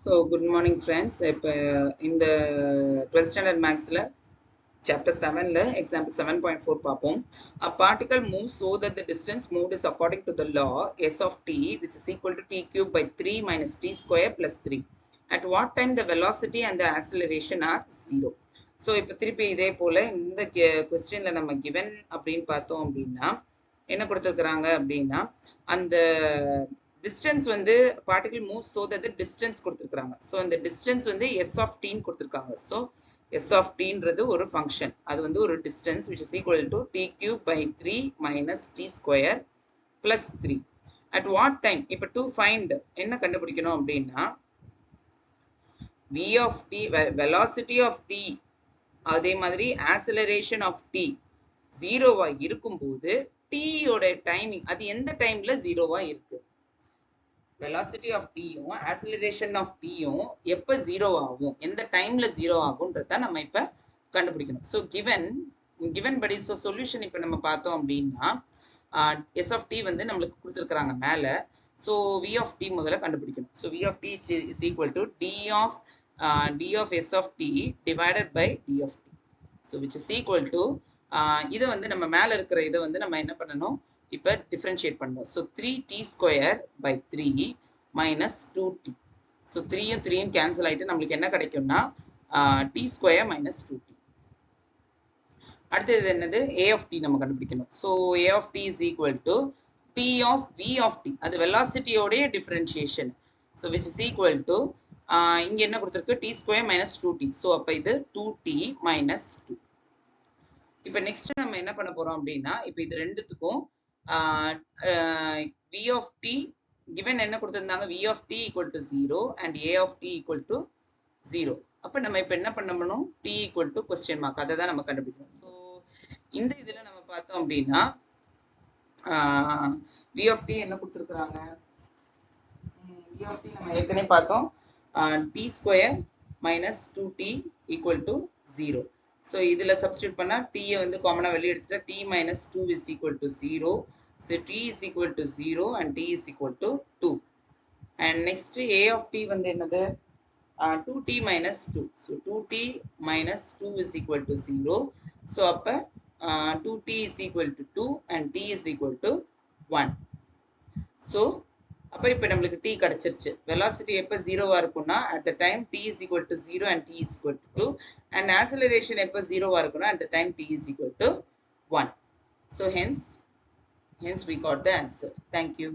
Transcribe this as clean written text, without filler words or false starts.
So, good morning, friends. இப்போ இந்த 12th standard mathsல chapter 7ல example 7.4 பார்ப்போம். A particle moves so that the distance moved is according to the law s of t, which is equal to t cube by 3 minus t square plus 3. At what time the velocity and the acceleration are 0. So, இப்போ திருப்பி இதே போல இந்த questionல நம்ம given அப்படின்னு பார்த்தோம் அப்படின்னா என்ன கொடுத்திருக்கிறாங்க அப்படின்னா அந்த distance வந்து particle moves so that the distance கொடுத்திருக்காங்க. So இந்த distance வந்து s of t ன்னு கொடுத்திருக்காங்க. So s of t ன்றது ஒரு function. அது வந்து ஒரு distance which is equal to t cube by 3 minus t square plus 3. At what time? இப்ப to find என்ன கண்டுபிடிக்கணும் அப்படின்னா v of t, velocity of t, அதே மாதிரி acceleration of t 0வா இருக்கும்போது t யோட டைமிங் அது எந்த டைம்ல 0வா இருக்கு. velocity of t யும் acceleration of t யும் எப்ப 0 ஆகும், எந்த டைம்ல 0 ஆகும்ன்றத நம்ம இப்ப கண்டுபிடிக்கணும். so given படி so solution இப்ப நம்ம பார்த்தோம் அப்படின்னா s of t வந்து நம்மளுக்கு கொடுத்திருக்காங்க மேல. so v of t முதல்ல கண்டுபிடிக்கணும். so v of t is equal to d of s of t divided by d of t. so which is equal to இதை வந்து நம்ம மேல இருக்கிற இதை வந்து நம்ம என்ன பண்ணணும், இப்ப differentiate பண்ணுவோம். so 3t square by 3 minus 2t. so 3 யும் 3 யும் cancel ஆயிட்டு நம்மளுக்கு என்ன கிடைக்கும்னா t square minus 2t. அடுத்தது என்னது, a of t நம்ம கண்டுபிடிக்கணும். so a of t is equal to t of v of t, அது velocity ஓடைய differentiation. so which is equal to இங்க என்ன கொடுத்திருக்கு, t square minus 2t. so அப்ப இது 2t minus 2. இப்ப நெக்ஸ்ட் நம்ம என்ன பண்ண போறோம் அப்படின்னா இப்ப இது ரெண்டுத்துக்கும் v of t given என்ன கொடுத்திருந்தாங்க, v of t equal to 0 and a of t equal to 0. அப்ப நம்ம இப்ப என்ன பண்ணணும், t equal to question mark, அதை தான் நம்ம கண்டுபிடிக்கணும். ஸோ இந்த இதுல நம்ம பார்த்தோம் அப்படின்னா v of t என்ன கொடுத்திருக்கிறாங்க, v of t நம்ம ஏற்கனவே பார்த்தோம் t square minus 2t equal to 0. so இதுல substitute பண்ணா t வந்து காமனா வெளிய எடுத்துட்டா t minus 2 is equal to 0. so t is equal to 0 and t is equal to 2. and next a of t வந்து என்னது 2t minus 2. so 2t minus 2 is equal to 0. so அப்ப 2t is equal to 2 and t is equal to 1. so அப்ப இப்ப நம்மளுக்கு t கிடைச்சிருச்சு. velocity எப்ப 0வா இருக்கும்னா at the time t is equal to 0 and t is equal to 2 and acceleration எப்ப 0வா இருக்கும்னா at the time t is equal to 1. so hence we got the answer. Thank you.